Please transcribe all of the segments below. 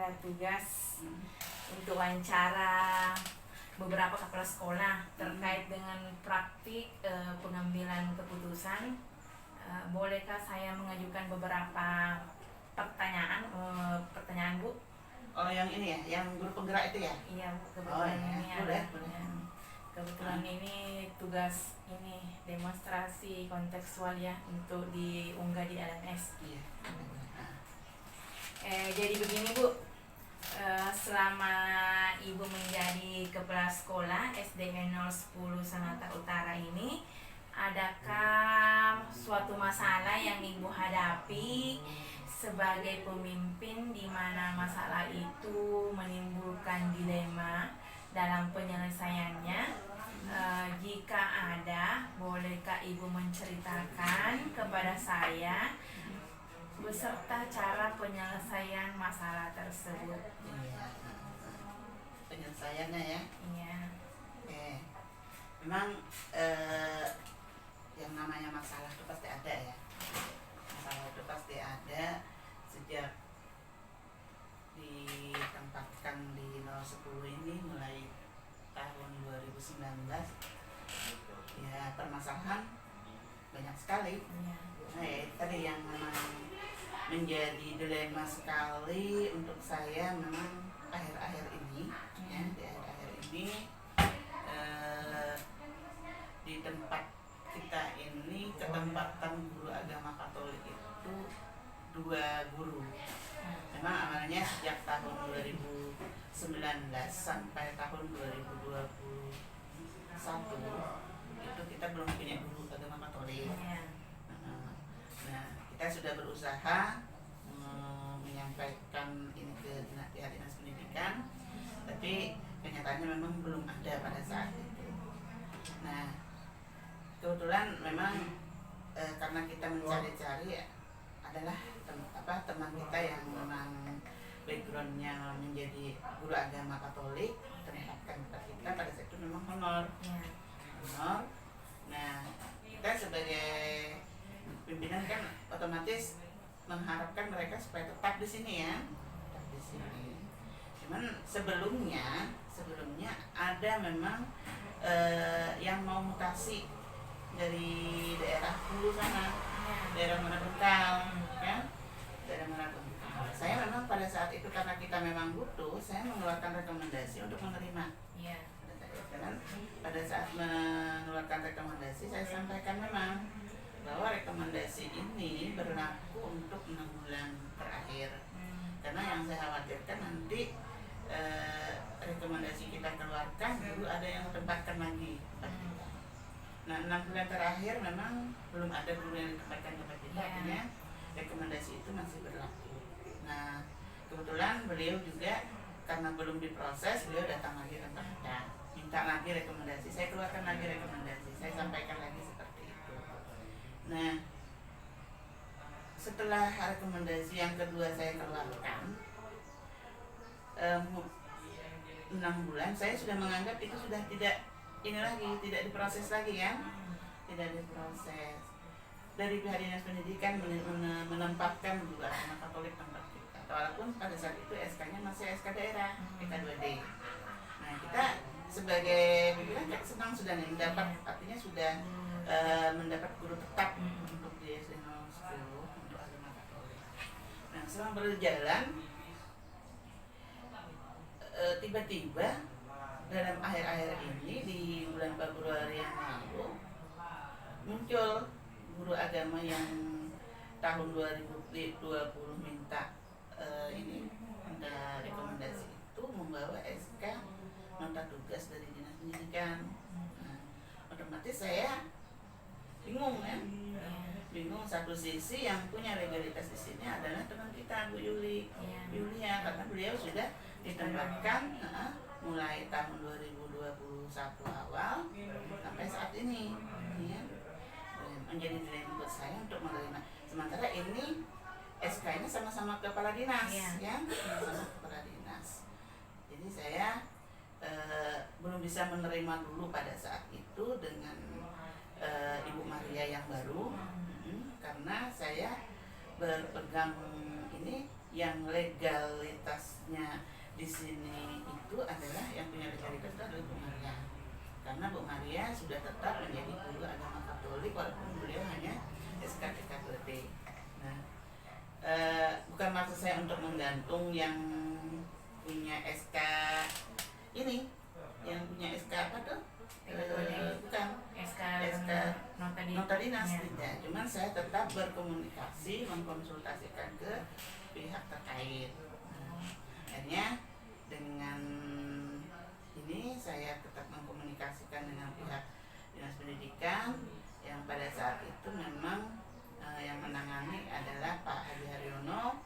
ada tugas untuk wawancara beberapa kepala sekolah terkait dengan praktik pengambilan keputusan. Bolehkah saya mengajukan beberapa pertanyaan Bu? Oh, yang ini ya, yang guru penggerak itu ya? Iya Bu, kebetulan ini boleh. kebetulan ini tugas ini demonstrasi kontekstual ya untuk diunggah di LMS. Iya. Jadi begini Bu, selama Ibu menjadi kepala sekolah SDN 010 Sangatta Utara ini, adakah suatu masalah yang Ibu hadapi sebagai pemimpin di mana masalah itu menimbulkan dilema dalam penyelesaiannya? Jika ada, bolehkah Ibu menceritakan kepada saya beserta cara penyelesaian masalah tersebut? Iya. Penyelesaiannya ya? Iya. Oke. Memang yang namanya masalah itu pasti ada ya. Masalah itu pasti ada sejak ditempatkan di 010 ini mulai tahun 2019. Ya, permasalahan banyak sekali. Iya. Nah, ya, tadi yang memang menjadi dilema sekali untuk saya memang akhir-akhir ini ya, di akhir-akhir ini di tempat kita ini ketempatan guru agama Katolik itu 2 guru. Memang amalnya sejak tahun 2019 sampai tahun 2021 itu kita belum punya guru agama Katolik. Nah, kita sudah berusaha menyampaikan ini ke dinas pendidikan, tapi kenyataannya memang belum ada pada saat itu. Nah, kebetulan memang karena kita mencari-cari adalah teman kita yang memang backgroundnya menjadi guru agama Katolik, ternyata kita pada saat itu memang honor. Nah, kita sebagai pimpinan kan otomatis mengharapkan mereka supaya tetap di sini ya, tetap di sini. Cuman sebelumnya ada memang yang mau mutasi dari daerah Hulu sana, daerah Manado-Bengkal, ya, daerah Manado-Bengkal. Saya memang pada saat itu karena kita memang butuh, saya mengeluarkan rekomendasi untuk menerima. Iya. Pada saat mengeluarkan rekomendasi, saya sampaikan memang bahwa rekomendasi ini berlaku untuk 6 bulan terakhir. Karena yang saya khawatirkan nanti rekomendasi kita keluarkan dulu ada yang tempatkan lagi tempat kita. Nah, 6 bulan terakhir memang belum ada guru yang ditempatkan tempat kita, artinya rekomendasi itu masih berlaku. Nah, kebetulan beliau juga karena belum diproses, beliau datang lagi ke tempat kita, minta lagi rekomendasi, saya keluarkan lagi rekomendasi, saya sampaikan lagi seperti itu. Nah, setelah rekomendasi yang kedua saya keluarkan 6 bulan, saya sudah menganggap itu sudah tidak ini lagi, tidak diproses lagi ya, tidak diproses. Dari pihak dinas pendidikan menempatkan guru agama Katolik tempat kita, walaupun pada saat itu SK-nya masih SK daerah, PK2D. Nah, kita sebagai pimpinan senang sudah mendapat, artinya sudah mendapat guru tetap untuk di SD 010 untuk agama Katolik. Nah, selama berjalan tiba-tiba dalam akhir-akhir ini di bulan Februari yang lalu muncul guru agama yang tahun 2020 minta rekomendasi itu membawa SK nota tugas dari dinas pendidikan. Nah, otomatis saya bingung ya, bingung. Satu sisi yang punya legalitas di sini adalah teman kita Bu Yulia, karena beliau sudah ditempatkan mulai tahun 2021 awal sampai saat ini ya. Menjadi dilema buat saya untuk menerima. Sementara ini SK-nya sama-sama kepala dinas ya, sama kepala dinas. Jadi saya belum bisa menerima dulu pada saat itu dengan Ibu Maria yang baru, karena saya berpegang ini yang legalitasnya di sini itu adalah yang punya legalitas itu adalah Bu Maria, karena Bu Maria sudah tetap menjadi guru agama Katolik walaupun beliau hanya SKTK2D. Nah, bukan maksud saya untuk menggantung yang punya SK ini, yang punya SK apa tuh? Bukan SK SK nota dinas, tidak. Cuman saya tetap berkomunikasi, mengkonsultasikan ke pihak terkait. Akhirnya dengan ini saya tetap mengkomunikasikan dengan pihak dinas pendidikan yang pada saat itu memang yang menangani adalah Pak Hadi Haryono,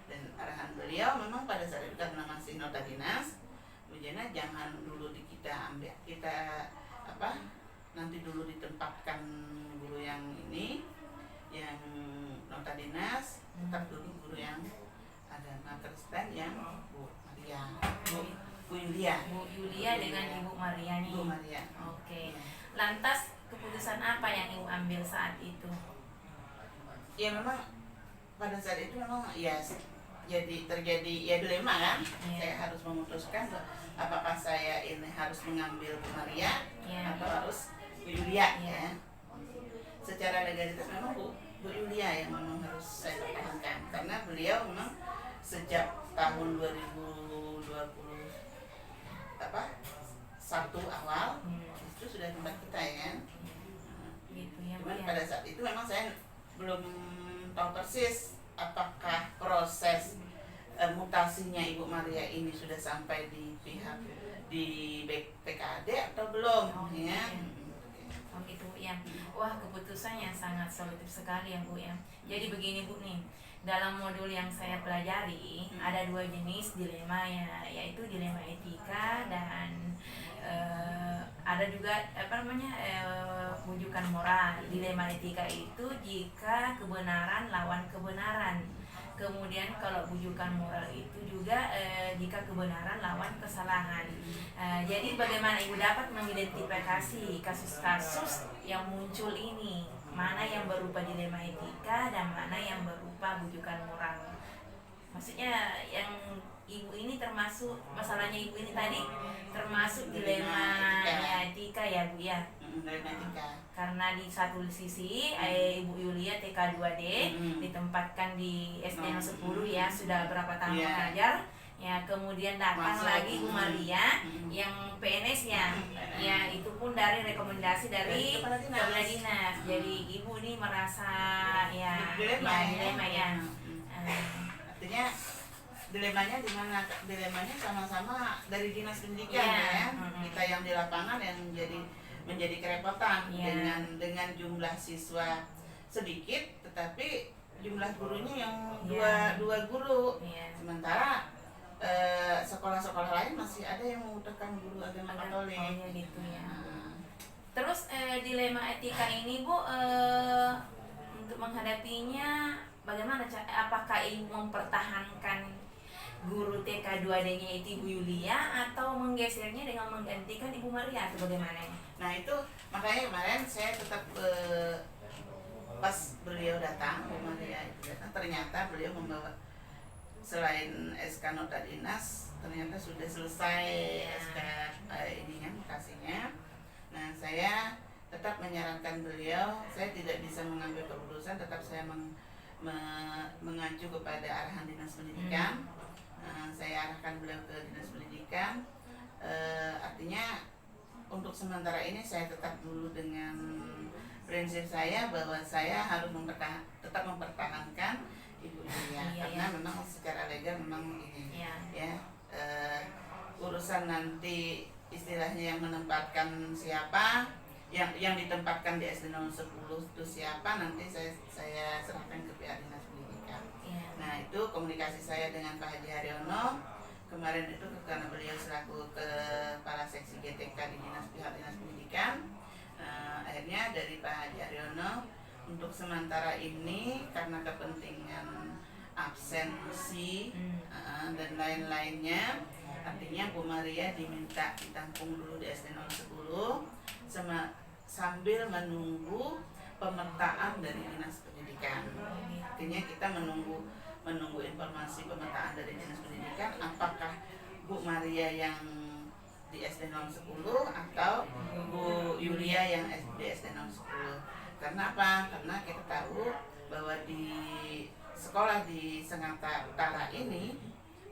dan arahan beliau memang pada saat itu karena masih nota dinas, Bu Jana jangan dulu kita nanti dulu ditempatkan guru yang ini yang nota dinas, tetap dulu guru yang agama Kristen yang Bu Maria, Bu Yulia dengan Ibu Maria nih. Bu Maria. Oke. Lantas keputusan apa yang Ibu ambil saat itu? Ya memang pada saat itu memang ya jadi terjadi ya dilema kan. Saya harus memutuskan apakah saya ini harus mengambil Bu Maria atau harus Bu Yulia ya. Secara legalitas memang Bu Yulia yang memang harus saya pertahankan, karena beliau memang sejak tahun 2020 satu awal itu sudah tempat kita ya kan. Gitu ya, Cuman pada saat itu memang saya belum tahu persis apakah proses mutasinya Ibu Maria ini sudah sampai di pihak di PKD atau belum ya. Oh gitu Bu ya. Wah, keputusan yang sangat solutif sekali ya Bu ya. Jadi begini Bu nih, dalam modul yang saya pelajari ada dua jenis dilema ya, yaitu dilema etika dan ada juga bujukan moral. Dilema etika itu jika kebenaran lawan kebenaran. Kemudian kalau bujukan moral itu juga jika kebenaran lawan kesalahan. Jadi bagaimana Ibu dapat mengidentifikasi kasus-kasus yang muncul ini, mana yang berupa dilema etika dan mana yang berupa bujukan moral. Maksudnya yang Ibu ini termasuk, masalahnya Ibu ini tadi termasuk dilema etika ya Bu ya. Karena di satu sisi Ibu Yulia TK2D ditempatkan di SD 10 ya, sudah berapa tahun mengajar ya, kemudian datang lagi Bu Maria yang PNS ya itu pun dari rekomendasi dari kepala dinas. Jadi Ibu ini merasa dilema ya. Artinya dilemanya di mana? Dilemanya sama-sama dari dinas pendidikan ya. Kita yang di lapangan yang menjadi kerepotan dengan jumlah siswa sedikit, tetapi jumlah gurunya yang dua guru. Sementara sekolah-sekolah lain masih ada yang membutuhkan guru agama Katolik. Gitu ya. Terus dilema etika ini Bu, untuk menghadapinya bagaimana? Apakah Ibu mempertahankan guru TK2D-nya itu Ibu Yulia atau menggesernya dengan menggantikan Ibu Maria atau bagaimana? Nah itu makanya kemarin saya tetap pas beliau datang, Bu Maria itu datang, ternyata beliau membawa selain SK nota dinas, ternyata sudah selesai SK mutasinya. Nah saya tetap menyarankan beliau, saya tidak bisa mengambil keputusan, tetap saya mengacu kepada arahan dinas pendidikan. Saya arahkan beliau ke dinas pendidikan. Artinya untuk sementara ini saya tetap dulu dengan prinsip saya bahwa saya harus tetap mempertahankan Ibu Yulia karena memang secara legal memang ini urusan nanti istilahnya yang menempatkan siapa, yang ditempatkan di SD 10 itu siapa, nanti saya serahkan ke pihak dinas pendidikan. Nah itu komunikasi saya dengan Pak Hadi Haryono kemarin itu karena beliau selaku kepala seksi GTK di pihak dinas pendidikan. Akhirnya dari Pak Hadi Haryono untuk sementara ini karena kepentingan absensi dan lain-lainnya, artinya Bu Maria diminta ditampung dulu di SD 10 sambil menunggu pemetaan dari dinas pendidikan. Artinya kita menunggu menunggu informasi pemetaan dari Dinas Pendidikan apakah Bu Maria yang di SD 010 atau Bu Yulia yang di SD 010. Karena apa? Karena kita tahu bahwa di sekolah di Sengatta Utara ini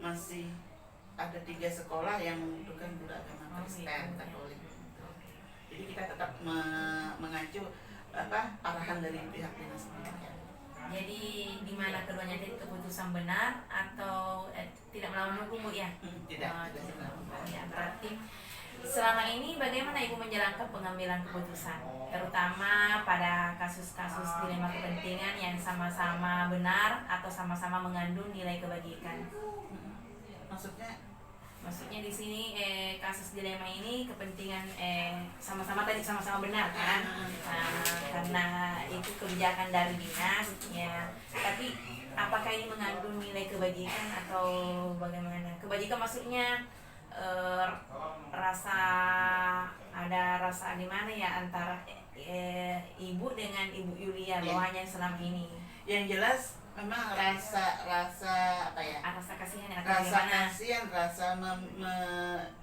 masih ada 3 sekolah yang membutuhkan guru agama Kristen Katolik. Jadi kita tetap mengacu arahan dari pihak Dinas Pendidikan. Jadi di mana keduanya tadi keputusan benar atau tidak melawan hukum, Bu ya? Tidak. Ya, berarti selama ini bagaimana Ibu menjalankan pengambilan keputusan, terutama pada kasus-kasus dilema kepentingan yang sama-sama benar atau sama-sama mengandung nilai kebajikan? Maksudnya di sini kasus dilema ini kepentingan sama-sama benar kan? Karena itu kebijakan dari dinas ya. Tapi apakah ini mengandung nilai kebajikan atau bagaimana? Kebajikan maksudnya rasa di mana ya antara ibu dengan Ibu Yulia bawahnya selama ini? Yang jelas memang rasa kasihan,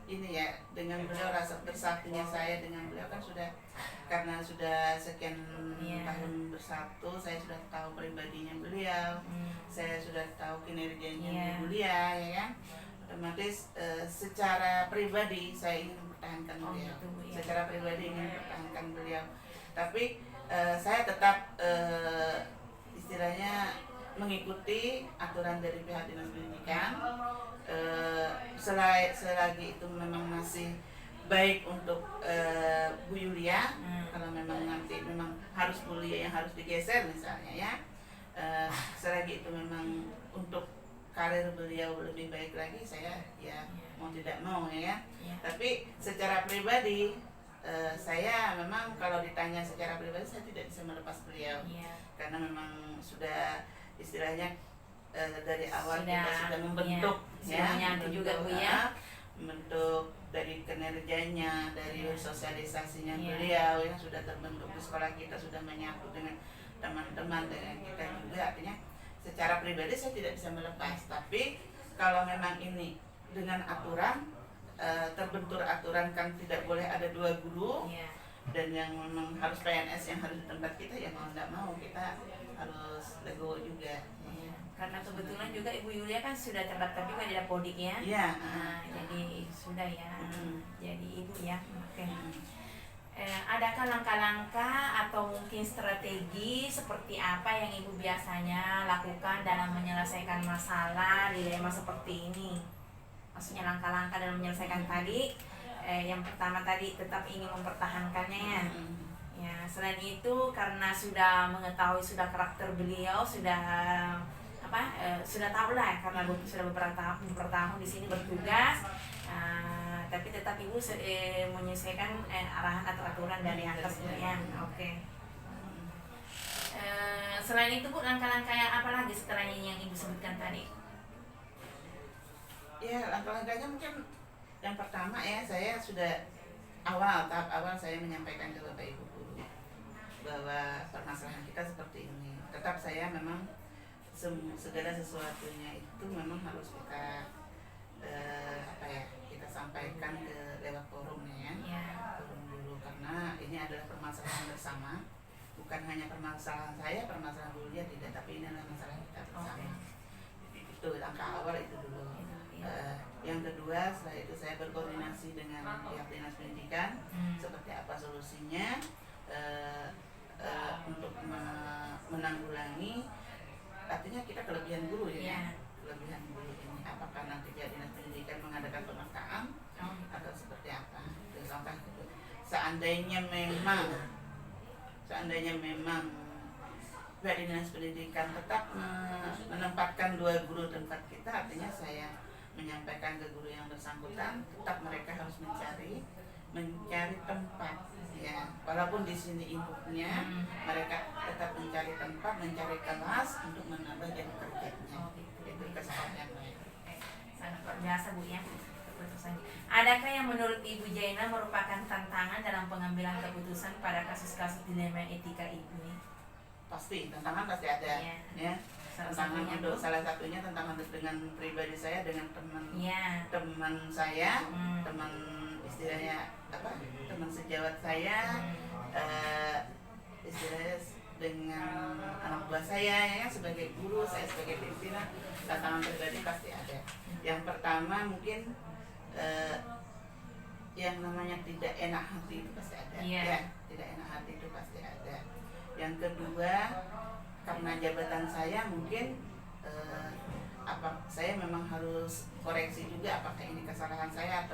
ini ya, dengan beliau, rasa bersatunya saya dengan beliau kan karena sudah sekian tahun bersatu, saya sudah tahu pribadinya beliau, saya sudah tahu kinerjanya beliau ya kan. Otomatis secara pribadi saya ingin mempertahankan beliau, secara pribadi ingin mempertahankan beliau, tapi saya tetap istilahnya mengikuti aturan dari pihak Dinas Pendidikan. Selagi itu memang masih baik untuk Bu Yulia, kalau memang nanti harus Bu Yulia yang harus digeser misalnya ya, selagi itu memang untuk karir beliau lebih baik lagi, saya ya mau tidak mau ya. Tapi secara pribadi saya memang kalau ditanya secara pribadi saya tidak bisa melepas beliau, karena memang sudah istilahnya dari awal kita sudah membentuk membentuk dari kinerjanya, dari sosialisasinya beliau yang sudah terbentuk di sekolah kita, sudah menyatu dengan teman-teman, dengan kita juga. Artinya secara pribadi saya tidak bisa melepas, tapi kalau memang ini dengan aturan, terbentur aturan kan tidak boleh ada 2 guru, dan yang memang harus PNS yang harus di tempat kita, ya mau tidak mau kita harus legowo juga. Karena kebetulan juga Ibu Yulia kan sudah terdaftar juga di Dapodik ya. Jadi sudah ya. Jadi Ibu ya. Oke. Adakah langkah-langkah atau mungkin strategi seperti apa yang Ibu biasanya lakukan dalam menyelesaikan masalah dilema seperti ini? Maksudnya langkah-langkah dalam menyelesaikan tadi, yang pertama tadi tetap ingin mempertahankannya ya. Ya, selain itu karena sudah mengetahui karakter beliau, sudah tahu lah karena sudah beberapa tahun di sini bertugas, tapi tetap Ibu menyesuaikan arahan atau aturan dari atas ya. Oke. Selain itu Bu, langkah-langkah apa lagi setelah yang Ibu sebutkan tadi? Ya, langkah-langkahnya mungkin yang pertama ya, saya sudah tahap awal saya menyampaikan ke Bapak Ibu guru bahwa permasalahan kita seperti ini. Tetap saya memang segala sesuatunya itu memang harus kita kita sampaikan lewat forumnya ya. Forum dulu, karena ini adalah permasalahan bersama, bukan hanya permasalahan saya, permasalahan Bu Yulia tidak, tapi ini adalah masalah kita bersama. Itu langkah awal itu dulu. Yang kedua, setelah itu saya berkoordinasi dengan pihak Dinas Pendidikan seperti apa solusinya untuk menanggulangi, artinya kita kelebihan guru ya. Kelebihan guru ini apakah nanti pihak Dinas Pendidikan mengadakan pemetaan atau seperti apa. Terus langkah itu, seandainya memang pihak Dinas Pendidikan tetap menempatkan 2 guru tempat kita, artinya saya menyampaikan ke guru yang bersangkutan, tetap mereka harus mencari tempat ya, walaupun di sini inputnya mereka tetap mencari tempat, mencari kelas untuk menambah jam kerjanya. Itu kesepakatan. Sangat luar biasa Bu ya keputusannya. Adakah yang menurut Ibu Jaina merupakan tantangan dalam pengambilan keputusan pada kasus-kasus dilema etika ini? Pasti tantangan pasti ada ya. salah satunya tantangan dengan pribadi saya, dengan teman Iya. teman saya, teman istilahnya apa, teman sejawat saya, istilahnya dengan anak buah saya ya, sebagai guru, saya sebagai pimpinan. Tantangan pribadi pasti ada. Yang pertama mungkin yang namanya tidak enak hati itu pasti ada. Ya, tidak enak hati itu pasti ada. Yang kedua, karena jabatan saya mungkin saya memang harus koreksi juga apakah ini kesalahan saya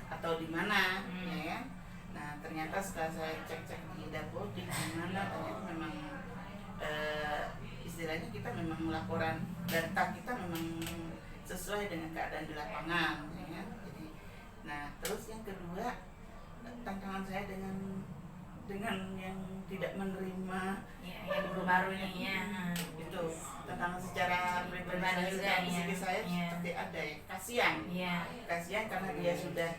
atau di mana, ya. Nah, ternyata setelah saya cek di dapur di mana, ternyata memang istilahnya kita memang laporan data kita memang sesuai dengan keadaan di lapangan, ya. Jadi, nah terus yang kedua, tantangan saya dengan yang tidak menerima yang baru ini ya, itu tantangan secara pribadi saya, secara psikis saya seperti ada ya, kasihan karena dia sudah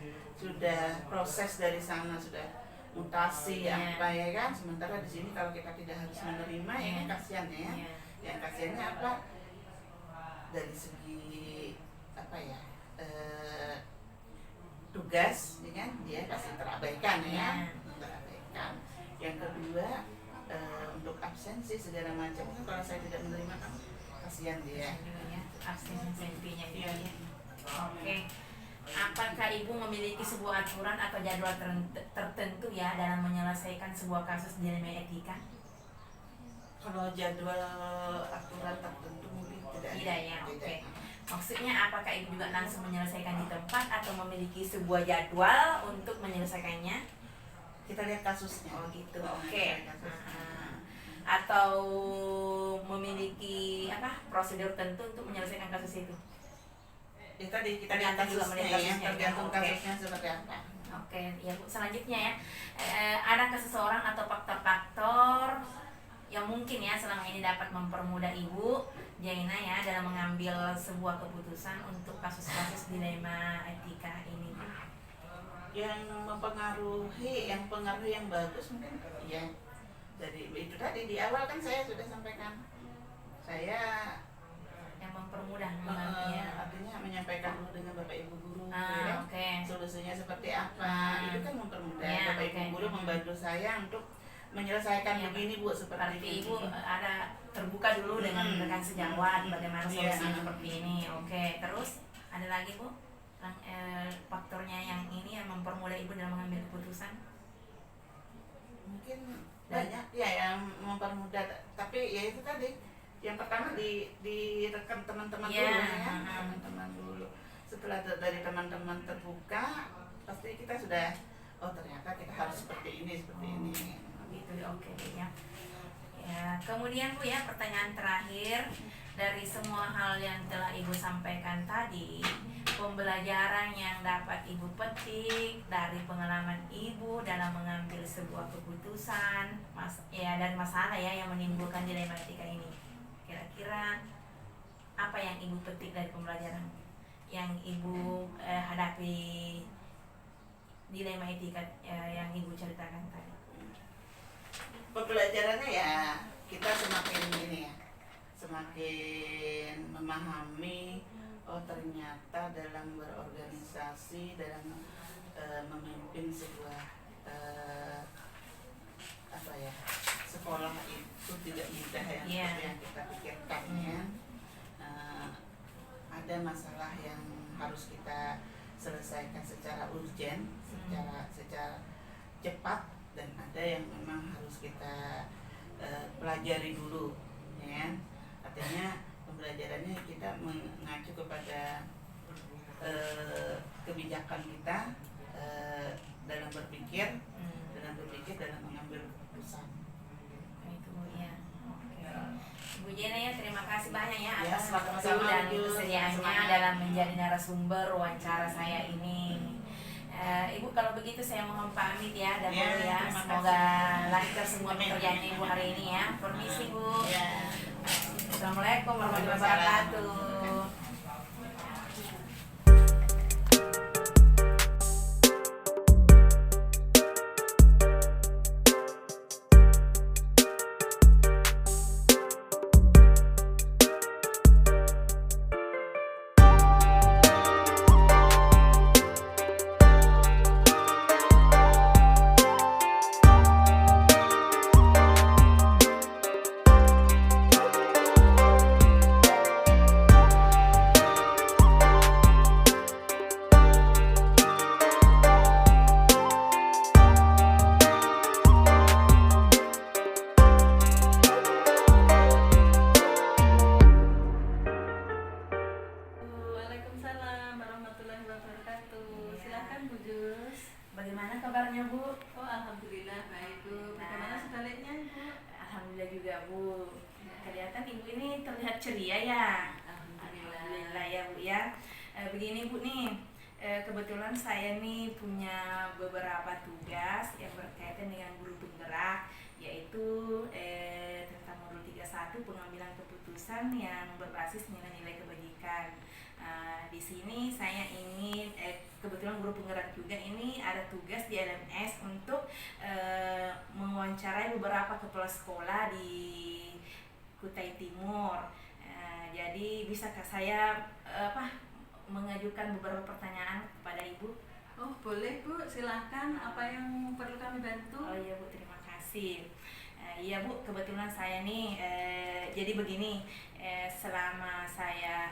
proses dari sana, sudah mutasi apa ya kan, sementara di sini kalau kita tidak harus menerima ya kan kasihan ya. Yang kasihannya apa, dari segi apa ya, tugas ya kan, dia pasti terabaikan ya. Yang kedua, untuk absensi segala macam kan, kalau saya tidak menerima kan kasihan dia. Absensinya ya. Oke. Apakah Ibu memiliki sebuah aturan atau jadwal tertentu ya dalam menyelesaikan sebuah kasus dilema etika? Kalau jadwal aturan tertentu mungkin tidak ya. Oke. Maksudnya apakah Ibu juga langsung menyelesaikan di tempat atau memiliki sebuah jadwal untuk menyelesaikannya? Kita lihat kasusnya. Oh gitu. Oke. Atau memiliki prosedur tertentu untuk menyelesaikan kasus itu? Ya tadi kita lihat kasusnya ya, tergantung kasusnya seperti apa. Oke, ya Bu. Selanjutnya ya, adakah seseorang atau faktor-faktor yang mungkin ya selama ini dapat mempermudah Ibu Jaina ya dalam mengambil sebuah keputusan untuk kasus-kasus dilema etika ini? Yang mempengaruhi, yang bagus mungkin ya. Jadi itu tadi di awal kan saya sudah sampaikan, saya yang mempermudah artinya menyampaikan dulu dengan Bapak Ibu guru, solusinya seperti apa, itu kan mempermudah. Bapak Ibu guru membantu saya untuk menyelesaikan begini Bu, seperti ini. Ibu ada terbuka dulu dengan rekan sejawat bagaimana solusinya seperti ini. Oke, terus ada lagi Bu faktornya yang ini yang mempermudah Ibu dalam mengambil keputusan? Mungkin banyak ya yang mempermudah, tapi ya itu tadi yang pertama direkam teman-teman dulu ya, teman-teman dulu. Setelah dari teman-teman terbuka, pasti kita sudah ternyata kita harus seperti ini gitu. Oke ya. Kemudian Bu ya, pertanyaan terakhir, dari semua hal yang telah Ibu sampaikan tadi, pembelajaran yang dapat Ibu petik dari pengalaman Ibu dalam mengambil sebuah keputusan dan masalah ya yang menimbulkan dilema etika ini, kira-kira apa yang Ibu petik dari pembelajaran yang Ibu hadapi dilema etika yang Ibu ceritakan tadi? Pembelajarannya ya kita semakin memahami ternyata dalam berorganisasi, dalam memimpin sebuah sekolah itu tidak mudah ya, seperti yang kita pikirkan ya. Ada masalah yang harus kita selesaikan secara urgen, secara cepat, dan ada yang memang harus kita pelajari dulu ya. Artinya pembelajarannya kita mengacu kepada kebijakan kita dalam berpikir, dalam mengambil keputusan. Itu ya. Oke. Ibu Jaina ya, terima kasih banyak ya atas waktu sama-sama, dan kesediaannya dalam menjadi narasumber wawancara saya ini. Ibu kalau begitu saya mohon pamit ya dahulu ya. Semoga lancar semua pekerjaannya Ibu hari ini ya. Permisi Bu. Assalamualaikum warahmatullahi wabarakatuh. juga Bu. Kelihatan Ibu ini terlihat ceria ya. Alhamdulillah ya Bu ya. Begini Bu nih, kebetulan saya nih punya beberapa tugas yang berkaitan dengan guru penggerak, yaitu tentang modul 31 pengambilan keputusan yang berbasis nilai-nilai kebajikan. Di sini saya ingin kebetulan guru penggerak juga ini ada tugas di LMS untuk mewawancarai beberapa kepala sekolah di Kutai Timur. Jadi bisakah saya mengajukan beberapa pertanyaan kepada Ibu? Oh boleh Bu, silahkan. Apa yang perlu kami bantu? Oh iya Bu, terima kasih. Iya Bu, kebetulan saya nih jadi begini, selama saya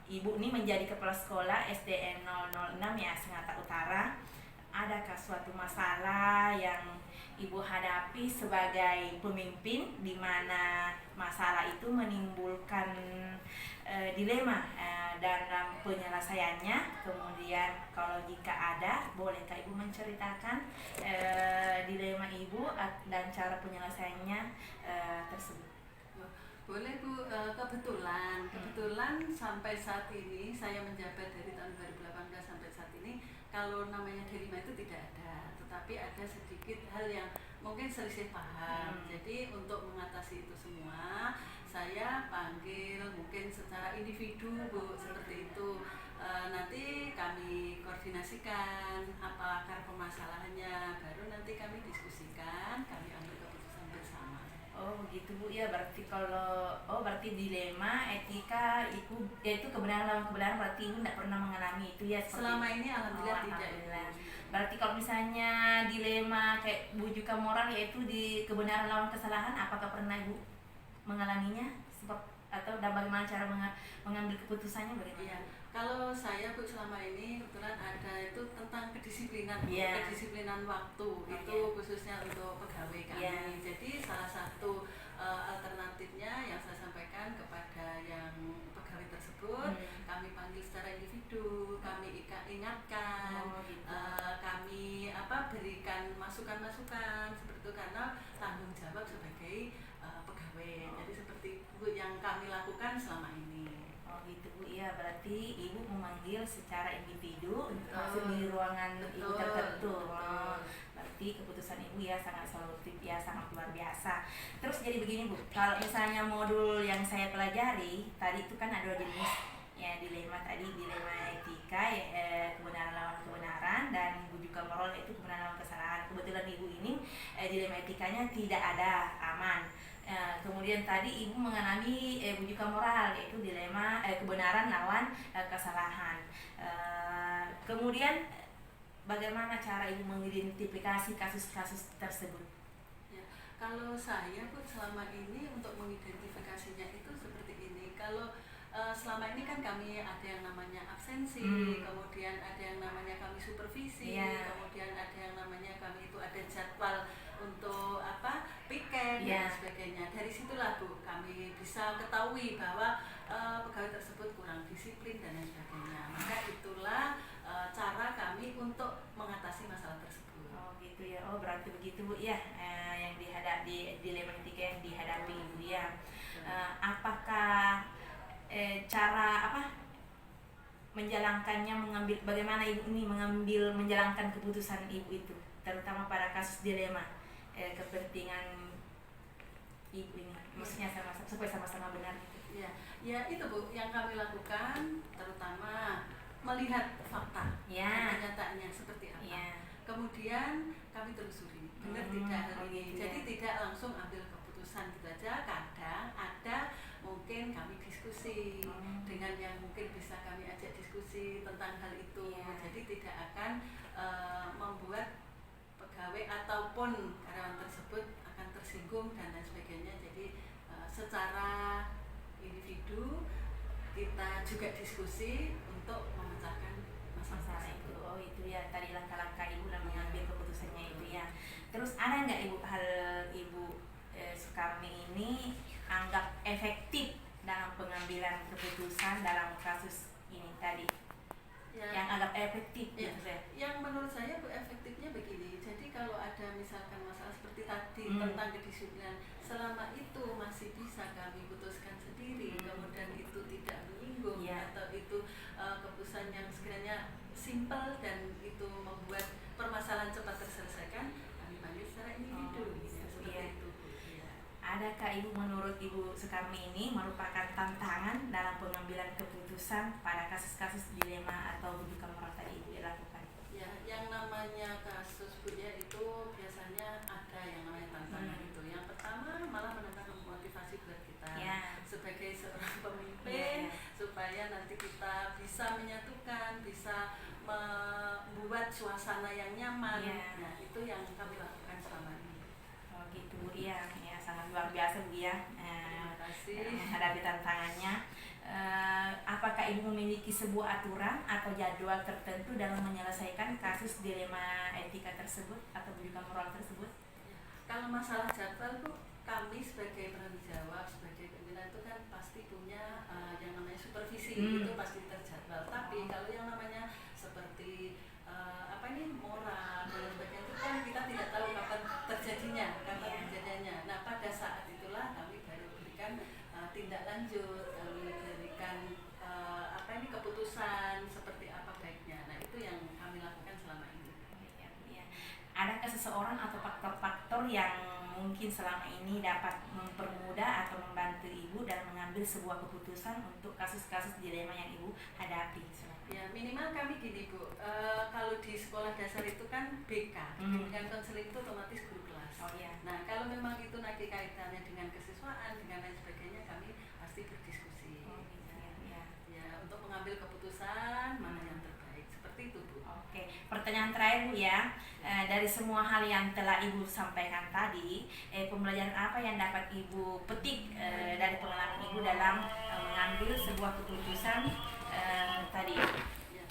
Ibu nih menjadi kepala sekolah SDN 006 ya Sangatta Utara, adakah suatu masalah yang Ibu hadapi sebagai pemimpin di mana masalah itu menimbulkan dilema dalam penyelesaiannya? Kemudian kalau jika ada, bolehkah Ibu menceritakan dilema Ibu dan cara penyelesaiannya tersebut? Boleh Bu, kebetulan sampai saat ini saya menjabat dari tahun 2018 sampai saat ini, kalau namanya dilema itu tidak ada, tetapi ada sedikit hal yang mungkin selisih paham. Jadi untuk mengatasi itu semua, saya panggil mungkin secara individu Bu, seperti itu. Nanti kami koordinasikan apa akar permasalahannya, baru nanti kami diskusikan, kami ambil keputusan bersama. Oh begitu Bu ya, berarti berarti dilema etika itu yaitu kebenaran lawan kebenaran, berarti Ibu tidak pernah mengalami itu ya? Selama ini alhamdulillah tidak. Alhamdulillah. Berarti kalau misalnya dilema kayak bujukan moral yaitu di kebenaran lawan kesalahan, apakah pernah Ibu mengalaminya? Atau bagaimana cara mengambil keputusannya bagaimana? Iya. Kalau saya Bu selama ini kebetulan ada itu tentang kedisiplinan, kedisiplinan waktu itu khususnya untuk pegawai kami. Jadi salah satu alternatifnya yang saya sampaikan kepada yang pegawai tersebut, kami panggil secara individu, kami ingatkan, kami berikan masukan-masukan seperti itu, karena tanggung jawab sebagai pegawai. Jadi seperti itu yang kami lakukan selama ini. Oh gitu Bu, iya berarti Ibu memanggil secara individu untuk masuk di ruangan Ibu tertentu. Berarti keputusan Ibu ya sangat solutif ya, sangat luar biasa. Terus jadi begini Bu, kalau misalnya modul yang saya pelajari tadi itu kan ada dua jenis ya, dilema tadi, dilema etika kebenaran lawan kebenaran, dan bujukan moral yaitu kebenaran lawan kesalahan. Kebetulan Ibu ini dilema etikanya tidak ada, aman. Kemudian tadi Ibu mengalami bujukan moral yaitu dilema kebenaran lawan kesalahan. Kemudian bagaimana cara Ibu mengidentifikasi kasus-kasus tersebut? Ya, kalau saya Bu selama ini untuk mengidentifikasinya itu seperti ini. Kalau selama ini kan kami ada yang namanya absensi, kemudian ada yang namanya kami supervisi, kemudian ada yang namanya kami itu ada jadwal untuk piket dan sebagainya. Dari situlah Bu kami bisa ketahui bahwa pegawai tersebut kurang disiplin dan lain sebagainya. Maka itulah cara kami untuk mengatasi masalah tersebut. Oh gitu ya, oh berarti begitu Bu ya, yang dihadapi dilema etika yang dihadapi Ibu ya. Apakah cara menjalankannya, bagaimana Ibu ini menjalankan keputusan Ibu itu, terutama pada kasus dilema kepentingan Ibu ini, maksudnya supaya sama-sama benar gitu. Ya itu Bu yang kami lakukan, terutama melihat fakta kenyataannya seperti apa. Kemudian kami telusuri benar tidak hal ini. Jadi tidak langsung ambil keputusan gitu aja. Kadang ada mungkin kami diskusi dengan yang mungkin bisa kami ajak diskusi tentang hal itu. Jadi tidak akan membuat pegawai ataupun karyawan tersebut akan tersinggung dan lain sebagainya. Jadi secara individu kita juga diskusi untuk memecahkan masalah itu. Oh itu ya, tadi langkah-langkah Ibu dalam mengambil keputusannya itu ya. Terus ada nggak Ibu hal Ibu Sukarmi ini anggap efektif dalam pengambilan keputusan dalam kasus ini tadi? Yang anggap efektif gitu ya. Yang menurut saya Bu efektifnya begini. Jadi kalau ada misalkan masalah seperti tadi tentang kedisiplinan, selama itu Ibu, menurut Ibu Sukarmi ini merupakan tantangan dalam pengambilan keputusan pada kasus-kasus dilema atau bujukan moral tadi Ibu dilakukan? Ya, yang namanya kasus Bu ya itu biasanya ada yang namanya tantangan itu. Yang pertama malah menambah motivasi buat kita sebagai seorang pemimpin supaya nanti kita bisa menyatukan, bisa membuat suasana yang nyaman. Nah, itu yang kami lakukan selama ini. Oh gitu Bu ya, sangat luar biasa Bu ya. Terima kasih. Menghadapi tantangannya. Apakah Ibu memiliki sebuah aturan atau jadwal tertentu dalam menyelesaikan kasus dilema etika tersebut atau bujukan moral tersebut? Kalau masalah jadwal Bu, kami sebagai penanggung jawab, sebagai pimpinan itu kan pasti punya yang namanya supervisi, itu pasti terjadwal. Tapi kalau yang namanya seperti moral dan sebagainya itu kan kita tidak tahu kapan terjadinya, kapan kejadiannya. Nah, pada saat itulah kami baru berikan tindak lanjut, kami berikan keputusan seperti apa baiknya. Nah, itu yang kami lakukan selama ini. Adakah seseorang atau faktor-faktor yang mungkin selama ini dapat mempermudah atau membantu Ibu dalam mengambil sebuah keputusan untuk kasus-kasus dilema yang Ibu hadapi? Ya, minimal kami gini Bu, kalau di sekolah dasar itu kan BK, bimbingan konseling itu otomatis guru kelas. Nah, kalau memang itu nanti kaitannya dengan kesiswaan, dengan lain sebagainya, kami pasti berdiskusi. Ya, untuk mengambil keputusan mana yang terbaik, seperti itu Bu. Oke, pertanyaan terakhir Bu ya, dari semua hal yang telah Ibu sampaikan tadi, pembelajaran apa yang dapat Ibu petik dari pengalaman Ibu dalam mengambil sebuah keputusan tadi? Ya.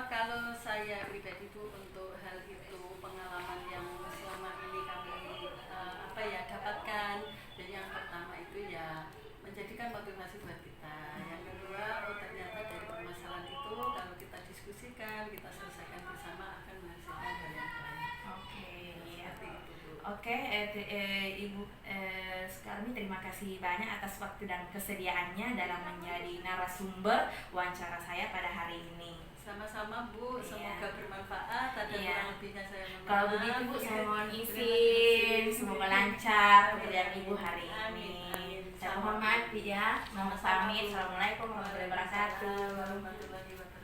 Kalau saya pribadi Bu, untuk hal itu pengalaman yang selama ini kami dapatkan, dan yang pertama itu ya menjadikan motivasi buat kita. Yang kedua, ternyata dari permasalahan itu kalau kita diskusikan, kita selesaikan bersama akan menghasilkan hal yang baik. Oke, Ibu Sukarmi, terima kasih banyak atas waktu dan kesediaannya dalam menjadi narasumber wawancara saya pada hari ini. Sama-sama Bu, semoga bermanfaat. Ada kurang lebihnya saya mohon maaf. Kalau begitu Bu, saya mohon izin, semoga lancar pekerjaan Ibu hari ini. Saya mohon maaf ya, mohon pamit. Assalamualaikum warahmatullahi wabarakatuh.